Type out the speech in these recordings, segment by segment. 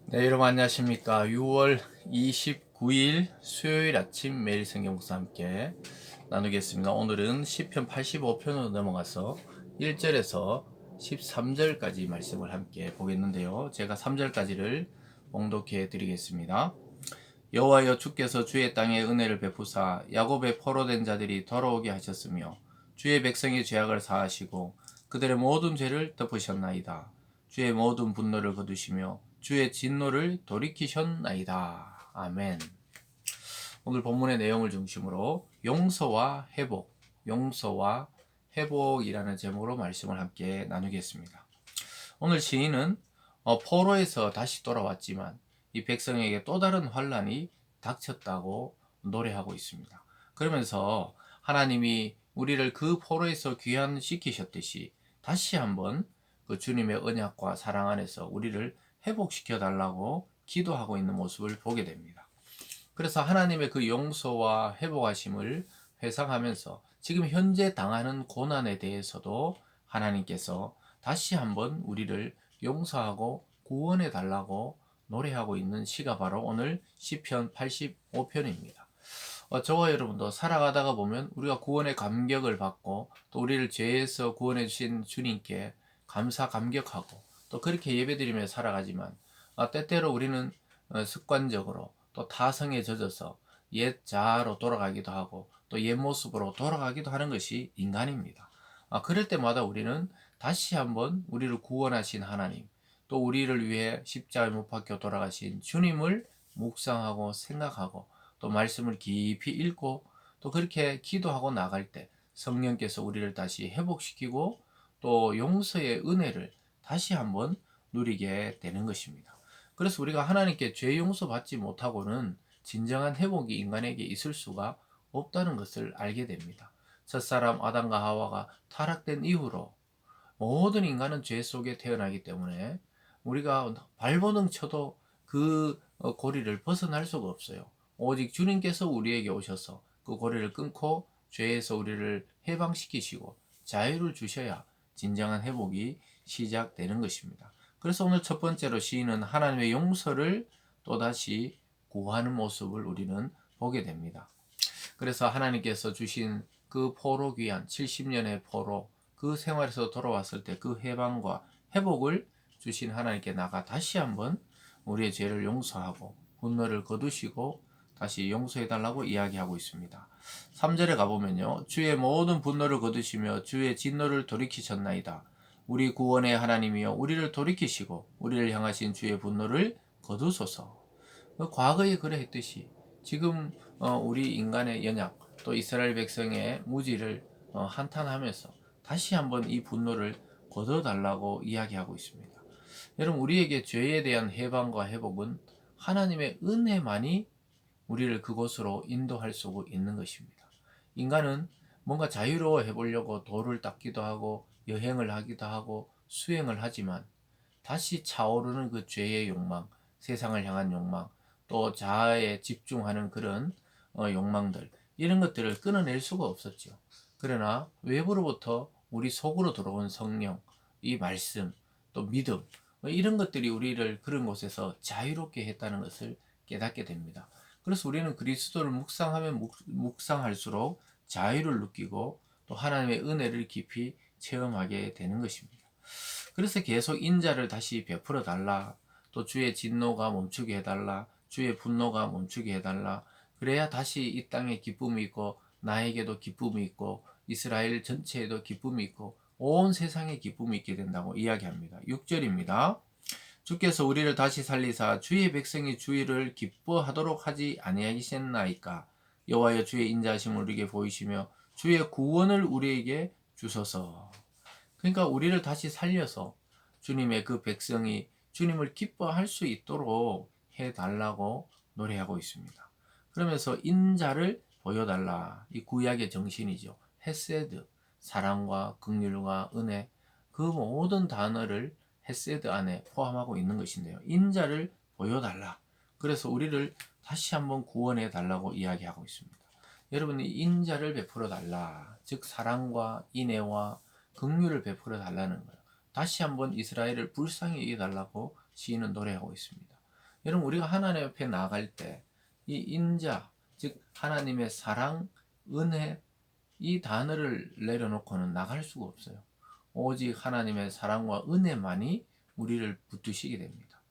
네, 여러분 안녕하십니까. 6월 29일 수요일 아침 매일 성경 묵상 함께 나누겠습니다. 오늘은 시편 85편으로 넘어가서 1절에서 13절까지 말씀을 함께 보겠는데요. 제가 3절까지를 봉독해 드리겠습니다. 여호와여, 주께서 주의 땅에 은혜를 베푸사 야곱의 포로된 자들이 돌아오게 하셨으며 주의 백성의 죄악을 사하시고 그들의 모든 죄를 덮으셨나이다. 주의 모든 분노를 거두시며 주의 진노를 돌이키셨나이다. 아멘. 오늘 본문의 내용을 중심으로 용서와 회복, 용서와 회복이라는 제목으로 말씀을 함께 나누겠습니다. 오늘 시인은 포로에서 다시 돌아왔지만 이 백성에게 또 다른 환란이 닥쳤다고 노래하고 있습니다. 그러면서 하나님이 우리를 그 포로에서 귀환시키셨듯이 다시 한번 그 주님의 언약과 사랑 안에서 우리를 회복시켜 달라고 기도하고 있는 모습을 보게 됩니다. 그래서 하나님의 그 용서와 회복하심을 회상하면서 지금 현재 당하는 고난에 대해서도 하나님께서 다시 한번 우리를 용서하고 구원해 달라고 노래하고 있는 시가 바로 오늘 시편 85편입니다. 저와 여러분도 살아가다가 보면 우리가 구원의 감격을 받고 또 우리를 죄에서 구원해 주신 주님께 감사 감격하고 또 그렇게 예배드리며 살아가지만 때때로 우리는 습관적으로 또 타성에 젖어서 옛 자아로 돌아가기도 하고 또 옛 모습으로 돌아가기도 하는 것이 인간입니다. 그럴 때마다 우리는 다시 한번 우리를 구원하신 하나님, 또 우리를 위해 십자가에 못 박혀 돌아가신 주님을 묵상하고 생각하고 또 말씀을 깊이 읽고 또 그렇게 기도하고 나갈 때 성령께서 우리를 다시 회복시키고 또 용서의 은혜를 다시 한번 누리게 되는 것입니다. 그래서 우리가 하나님께 죄 용서 받지 못하고는 진정한 회복이 인간에게 있을 수가 없다는 것을 알게 됩니다. 첫사람 아담과 하와가 타락된 이후로 모든 인간은 죄 속에 태어나기 때문에 우리가 발버둥 쳐도 그 고리를 벗어날 수가 없어요. 오직 주님께서 우리에게 오셔서 그 고리를 끊고 죄에서 우리를 해방시키시고 자유를 주셔야 진정한 회복이 시작되는 것입니다. 그래서 오늘 첫 번째로 시인은 하나님의 용서를 또다시 구하는 모습을 우리는 보게 됩니다. 그래서 하나님께서 주신 그 포로 귀환 70년의 포로 그 생활에서 돌아왔을 때 그 해방과 회복을 주신 하나님께 나가 다시 한번 우리의 죄를 용서하고 분노를 거두시고 다시 용서해 달라고 이야기하고 있습니다. 3절에 가보면요. 주의 모든 분노를 거두시며 주의 진노를 돌이키셨나이다. 우리 구원의 하나님이여 우리를 돌이키시고 우리를 향하신 주의 분노를 거두소서. 과거에 그러했듯이 지금 우리 인간의 연약 또 이스라엘 백성의 무지를 한탄하면서 다시 한번 이 분노를 거둬달라고 이야기하고 있습니다. 여러분, 우리에게 죄에 대한 해방과 회복은 하나님의 은혜만이 우리를 그곳으로 인도할 수 있는 것입니다. 인간은 뭔가 자유로워 해보려고 돌을 닦기도 하고 여행을 하기도 하고 수행을 하지만 다시 차오르는 그 죄의 욕망, 세상을 향한 욕망, 또 자아에 집중하는 그런 욕망들, 이런 것들을 끊어낼 수가 없었죠. 그러나 외부로부터 우리 속으로 들어온 성령, 이 말씀, 또 믿음, 이런 것들이 우리를 그런 곳에서 자유롭게 했다는 것을 깨닫게 됩니다. 그래서 우리는 그리스도를 묵상하면 묵상할수록 자유를 느끼고 또 하나님의 은혜를 깊이 체험하게 되는 것입니다. 그래서 계속 인자를 다시 베풀어 달라. 또 주의 진노가 멈추게 해달라. 주의 분노가 멈추게 해달라. 그래야 다시 이 땅에 기쁨이 있고 나에게도 기쁨이 있고 이스라엘 전체에도 기쁨이 있고 온 세상에 기쁨이 있게 된다고 이야기합니다. 6절입니다. 주께서 우리를 다시 살리사 주의 백성이 주의를 기뻐하도록 하지 아니하시나이까. 여호와여, 주의 인자하심을 우리에게 보이시며 주의 구원을 우리에게 주소서. 그러니까 우리를 다시 살려서 주님의 그 백성이 주님을 기뻐할 수 있도록 해달라고 노래하고 있습니다. 그러면서 인자를 보여달라. 이 구약의 정신이죠. 헤세드, 사랑과 긍휼과 은혜, 그 모든 단어를 헤세드 안에 포함하고 있는 것인데요. 인자를 보여달라. 그래서 우리를 다시 한번 구원해 달라고 이야기하고 있습니다. 여러분이 인자를 베풀어 달라. 즉 사랑과 인애와 긍휼을 베풀어 달라는 거예요. 다시 한번 이스라엘을 불쌍히 여겨 달라고 시인은 노래하고 있습니다. 여러분, 우리가 하나님 앞에 나아갈 때 이 인자, 즉 하나님의 사랑, 은혜, 이 단어를 내려놓고는 나갈 수가 없어요. 오직 하나님의 사랑과 은혜만이 우리를 붙드시게 됩니다.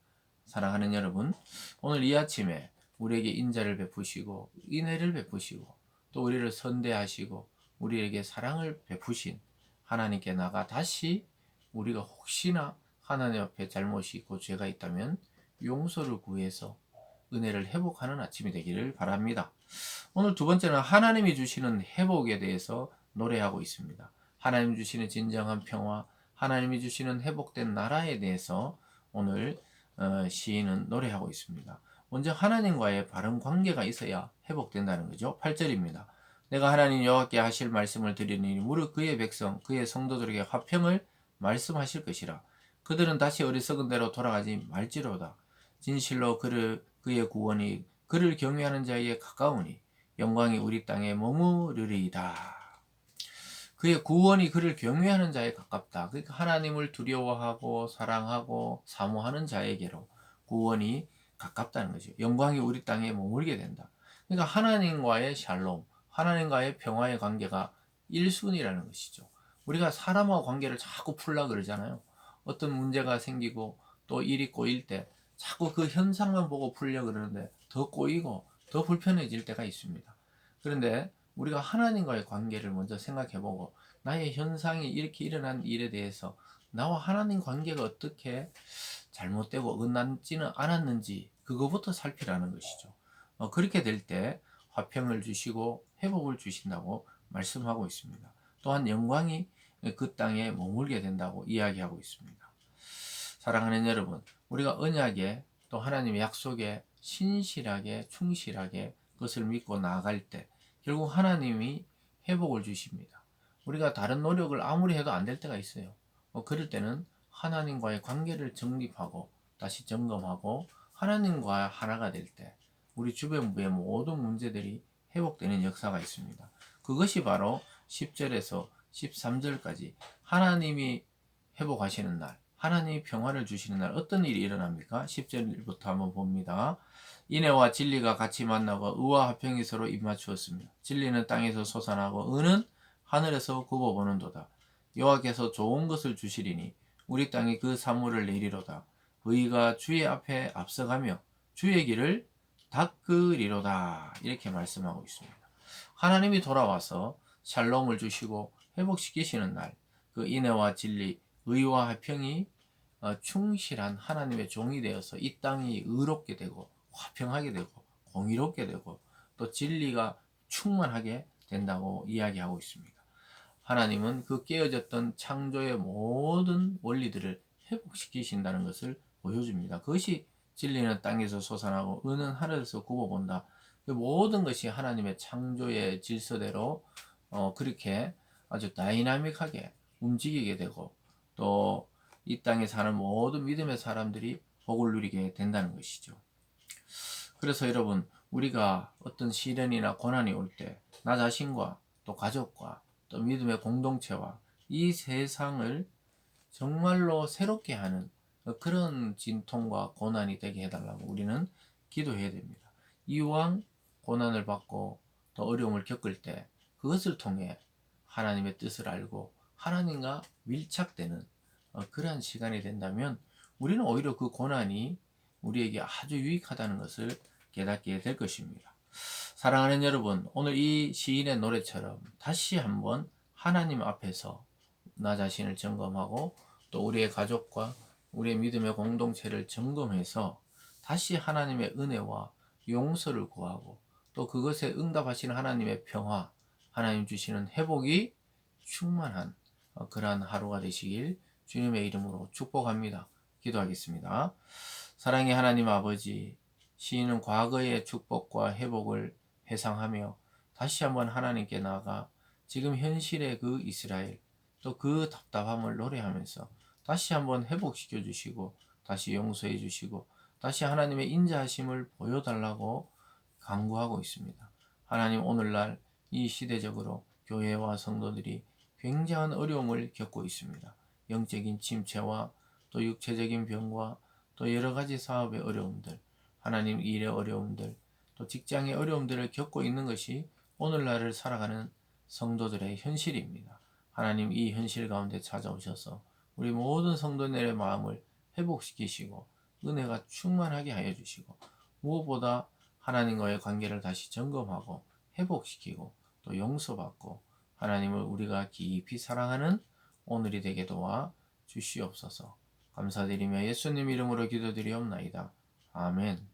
사랑하는 여러분, 오늘 이 아침에 우리에게 인자를 베푸시고 은혜를 베푸시고 또 우리를 선대하시고 우리에게 사랑을 베푸신 하나님께 나가 다시 우리가 혹시나 하나님 앞에 잘못이 있고 죄가 있다면 용서를 구해서 은혜를 회복하는 아침이 되기를 바랍니다. 오늘 두 번째는 하나님이 주시는 회복에 대해서 노래하고 있습니다. 하나님 주시는 진정한 평화, 하나님이 주시는 회복된 나라에 대해서 오늘 시인은 노래하고 있습니다. 먼저 하나님과의 바른 관계가 있어야 회복된다는 거죠. 8절입니다. 내가 하나님 여호와께 하실 말씀을 드리니 무릇 그의 백성 그의 성도들에게 화평을 말씀하실 것이라. 그들은 다시 어리석은 대로 돌아가지 말지로다. 진실로 그의 구원이 그를 경외하는 자에게 가까우니 영광이 우리 땅에 머무르리이다. 그의 구원이 그를 경외하는 자에 가깝다. 그러니까 하나님을 두려워하고 사랑하고 사모하는 자에게로 구원이 가깝다는 거죠. 영광이 우리 땅에 머물게 된다. 그러니까 하나님과의 샬롬, 하나님과의 평화의 관계가 1순위라는 것이죠. 우리가 사람하고 관계를 자꾸 풀라 그러잖아요. 어떤 문제가 생기고 또 일이 꼬일 때 자꾸 그 현상만 보고 풀려 그러는데 더 꼬이고 더 불편해질 때가 있습니다. 그런데 우리가 하나님과의 관계를 먼저 생각해보고 나의 현상이 이렇게 일어난 일에 대해서 나와 하나님 관계가 어떻게 잘못되고 어긋나지는 않았는지 그거부터 살피라는 것이죠. 그렇게 될 때 화평을 주시고 회복을 주신다고 말씀하고 있습니다. 또한 영광이 그 땅에 머물게 된다고 이야기하고 있습니다. 사랑하는 여러분, 우리가 언약에 또 하나님의 약속에 신실하게 충실하게 그것을 믿고 나아갈 때 결국 하나님이 회복을 주십니다. 우리가 다른 노력을 아무리 해도 안 될 때가 있어요. 그럴 때는 하나님과의 관계를 정립하고 다시 점검하고 하나님과 하나가 될 때 우리 주변부의 모든 문제들이 회복되는 역사가 있습니다. 그것이 바로 10절에서 13절까지 하나님이 회복하시는 날, 하나님이 평화를 주시는 날 어떤 일이 일어납니까? 10절부터 한번 봅니다. 인애와 진리가 같이 만나고 의와 화평이 서로 입맞추었습니다. 진리는 땅에서 솟아나고 의는 하늘에서 굽어보는도다. 여호와께서 좋은 것을 주시리니 우리 땅에 그 사물을 내리로다. 의가 주의 앞에 앞서가며 주의 길을 닦으리로다. 이렇게 말씀하고 있습니다. 하나님이 돌아와서 샬롬을 주시고 회복시키시는 날, 그 인애와 진리, 의와 화평이 충실한 하나님의 종이 되어서 이 땅이 의롭게 되고 화평하게 되고 공의롭게 되고 또 진리가 충만하게 된다고 이야기하고 있습니다. 하나님은 그 깨어졌던 창조의 모든 원리들을 회복시키신다는 것을 보여줍니다. 그것이 진리는 땅에서 솟아나고 의는 하늘에서 굽어본다. 그 모든 것이 하나님의 창조의 질서대로 그렇게 아주 다이나믹하게 움직이게 되고 또 이 땅에 사는 모든 믿음의 사람들이 복을 누리게 된다는 것이죠. 그래서 여러분, 우리가 어떤 시련이나 고난이 올 때 나 자신과 또 가족과 또 믿음의 공동체와 이 세상을 정말로 새롭게 하는 그런 진통과 고난이 되게 해달라고 우리는 기도해야 됩니다. 이왕 고난을 받고 또 어려움을 겪을 때 그것을 통해 하나님의 뜻을 알고 하나님과 밀착되는 그러한 시간이 된다면 우리는 오히려 그 고난이 우리에게 아주 유익하다는 것을 깨닫게 될 것입니다. 사랑하는 여러분, 오늘 이 시인의 노래처럼 다시 한번 하나님 앞에서 나 자신을 점검하고 또 우리의 가족과 우리의 믿음의 공동체를 점검해서 다시 하나님의 은혜와 용서를 구하고 또 그것에 응답하시는 하나님의 평화, 하나님 주시는 회복이 충만한 그러한 하루가 되시길 주님의 이름으로 축복합니다. 기도하겠습니다. 사랑의 하나님 아버지, 시인은 과거의 축복과 회복을 회상하며 다시 한번 하나님께 나아가 지금 현실의 그 이스라엘 또 그 답답함을 노래하면서 다시 한번 회복시켜 주시고 다시 용서해 주시고 다시 하나님의 인자하심을 보여달라고 간구하고 있습니다. 하나님, 오늘날 이 시대적으로 교회와 성도들이 굉장한 어려움을 겪고 있습니다. 영적인 침체와 또 육체적인 병과 또 여러 가지 사업의 어려움들, 하나님 일의 어려움들, 또 직장의 어려움들을 겪고 있는 것이 오늘날을 살아가는 성도들의 현실입니다. 하나님 이 현실 가운데 찾아오셔서 우리 모든 성도들의 마음을 회복시키시고 은혜가 충만하게 하여 주시고 무엇보다 하나님과의 관계를 다시 점검하고 회복시키고 또 용서받고 하나님을 우리가 깊이 사랑하는 오늘이 되게 도와 주시옵소서. 감사드리며 예수님 이름으로 기도드리옵나이다. 아멘.